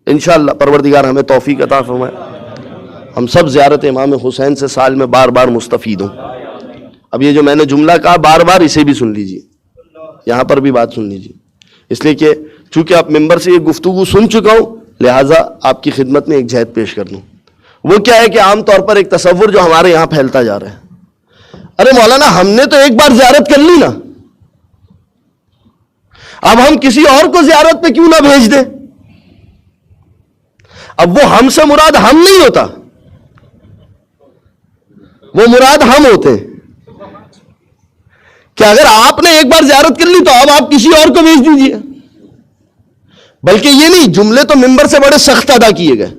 انشاءاللہ پروردگار ہمیں توفیق عطا فرمائے، ہم سب زیارت امام حسین سے سال میں بار بار مستفید ہوں۔ اب یہ جو میں نے جملہ کہا بار بار اسے بھی سن لیجیے، یہاں پر بھی بات سن لیجیے، اس لیے کہ چونکہ آپ ممبر سے یہ گفتگو سن چکا ہوں، لہٰذا آپ کی خدمت میں ایک جہد پیش کر دوں۔ وہ کیا ہے کہ عام طور پر ایک تصور جو ہمارے یہاں پھیلتا جا رہا ہے، ارے مولانا ہم نے تو ایک بار زیارت کر لی نا، اب ہم کسی اور کو زیارت پہ کیوں نہ بھیج دیں؟ اب وہ ہم سے مراد ہم نہیں ہوتا، وہ مراد ہم ہوتے ہیں کہ اگر آپ نے ایک بار زیارت کر لی تو اب آپ کسی اور کو بھیج دیجیے۔ بلکہ یہ نہیں، جملے تو ممبر سے بڑے سخت ادا کیے گئے،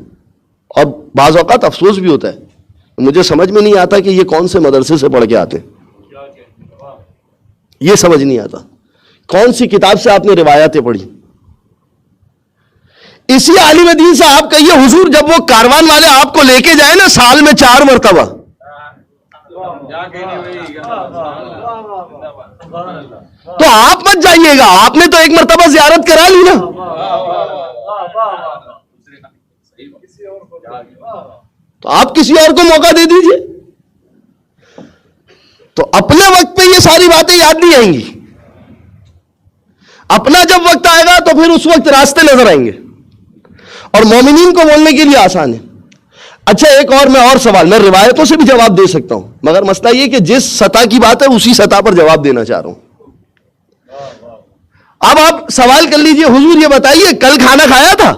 اور بعض اوقات افسوس بھی ہوتا ہے، مجھے سمجھ میں نہیں آتا کہ یہ کون سے مدرسے سے پڑھ کے آتے ہیں، یہ سمجھ نہیں آتا کون سی کتاب سے آپ نے روایتیں پڑھی۔ اسی عالم دین سے آپ کہیے حضور جب وہ کاروان والے آپ کو لے کے جائیں نا سال میں 4 مرتبہ، تو آپ مت جائیے گا، آپ نے تو ایک مرتبہ زیارت کرا لی نا، تو آپ کسی اور کو موقع دے دیجئے۔ تو اپنے وقت پہ یہ ساری باتیں یاد نہیں آئیں گی، اپنا جب وقت آئے گا تو پھر اس وقت راستے نظر آئیں گے، اور مومنین کو بولنے کے لیے آسان ہے۔ اچھا ایک اور میں اور سوال، میں روایتوں سے بھی جواب دے سکتا ہوں، مگر مسئلہ یہ کہ جس سطح کی بات ہے اسی سطح پر جواب دینا چاہ رہا ہوں۔ اب آپ سوال کر لیجئے حضور یہ بتائیے کل کھانا کھایا تھا؟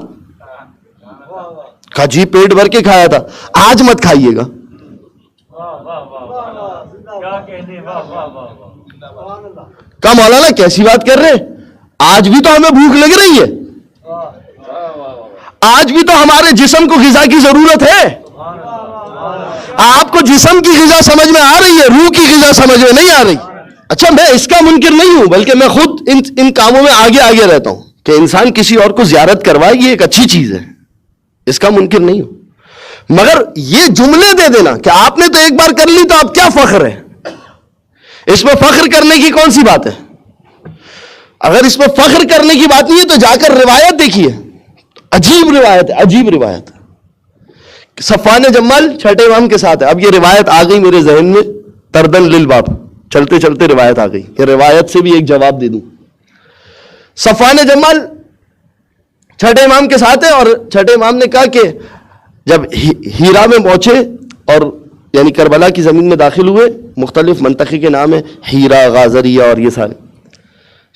کہا جی پیٹ بھر کے کھایا تھا، آج مت کھائیے گا۔ کہا مولانا کیسی بات کر رہے، آج بھی تو ہمیں بھوک لگ رہی ہے، آج بھی تو ہمارے جسم کو غذا کی ضرورت ہے۔ آپ کو جسم کی غذا سمجھ میں آ رہی ہے، روح کی غذا سمجھ میں نہیں آ رہی۔ اچھا میں اس کا منکر نہیں ہوں، بلکہ میں خود ان کاموں میں آگے رہتا ہوں کہ انسان کسی اور کو زیارت کروائے، یہ ایک اچھی چیز ہے، اس کا منکر نہیں ہوں، مگر یہ جملے دے دینا کہ آپ نے تو ایک بار کر لی تو اب کیا فخر ہے، اس میں فخر کرنے کی کون سی بات ہے؟ اگر اس میں فخر کرنے کی بات نہیں ہے تو جا کر روایت دیکھیے، عجیب روایت ہے، عجیب روایت ہے۔ صفوان جمال چھٹے امام کے ساتھ ہے، اب یہ روایت آ گئی میرے ذہن میں تردن للباب، چلتے چلتے روایت آ گئی کہ روایت سے بھی ایک جواب دے دوں۔ صفوان جمال چھٹے امام کے ساتھ ہے، اور چھٹے امام نے کہا کہ جب ہیرا میں پہنچے اور یعنی کربلا کی زمین میں داخل ہوئے، مختلف منطقے کے نام ہے ہیرا، غازریہ اور یہ سارے،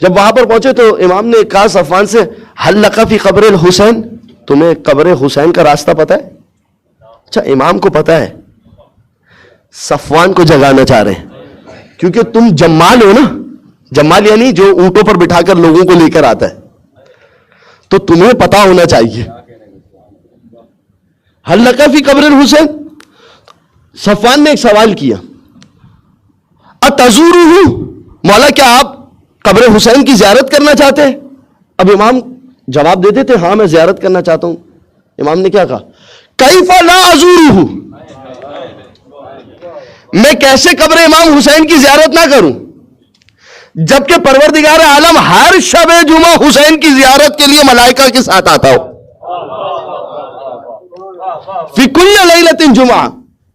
جب وہاں پر پہنچے تو امام نے کہا صفوان سے حل لک فی قبر الحسین، تمہیں قبر حسین کا راستہ پتہ ہے؟ اچھا امام کو پتہ ہے، صفوان کو جگانا چاہ رہے ہیں کیونکہ تم جمال ہو نا، جمال یعنی جو اونٹوں پر بٹھا کر لوگوں کو لے کر آتا ہے، تو تمہیں پتا ہونا چاہیے۔ حل لک فی قبر الحسین، صفوان نے ایک سوال کیا، اتزورہ، مولا کیا آپ قبر حسین کی زیارت کرنا چاہتے ہیں؟ اب امام جواب دیتے تھے ہاں میں زیارت کرنا چاہتا ہوں۔ امام نے کیا کہا، کیف لا ازورہ، میں کیسے قبر امام حسین کی زیارت نہ کروں جبکہ پروردگار عالم ہر شب جمعہ حسین کی زیارت کے لیے ملائکہ کے ساتھ آتا ہو، فی کل لیلۃ جمعہ،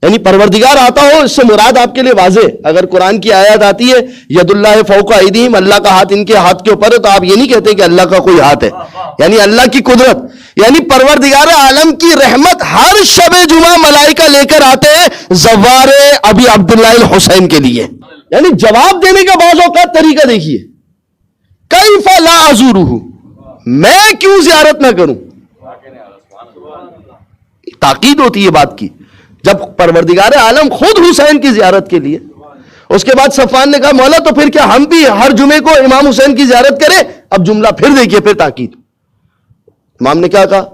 یعنی پروردگار آتا ہو، اس سے مراد آپ کے لیے واضح، اگر قرآن کی آیات آتی ہے ید اللہ فوق ایدیہم، اللہ کا ہاتھ ان کے ہاتھ کے اوپر ہے، تو آپ یہ نہیں کہتے کہ اللہ کا کوئی ہاتھ ہے، یعنی اللہ کی قدرت، یعنی پروردگار عالم کی رحمت ہر شب جمعہ ملائکہ لے کر آتے ہیں زوار ابی عبداللہ الحسین کے لیے۔ یعنی جواب دینے کا بعض اوقات طریقہ دیکھیے، کیف لا ازورہ، میں کیوں زیارت نہ کروں، تاکید ہوتی ہے بات کی، جب پروردگار عالم خود حسین کی زیارت کے لیے۔ اس کے بعد صفوان نے کہا مولا تو پھر کیا ہم بھی ہر جمعے کو امام حسین کی زیارت کریں؟ اب جملہ پھر دیکھیے، پھر تاکید، امام نے کیا کہا،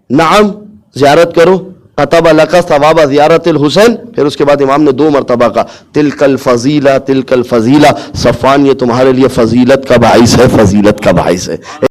نعم زیارت کرو، کتب لک ثواب زیارت الحسین، پھر اس کے بعد امام نے 2 مرتبہ کہا تلک الفضیلہ تلک الفضیلہ، صفوان یہ تمہارے لیے فضیلت کا باعث ہے، فضیلت کا باعث ہے۔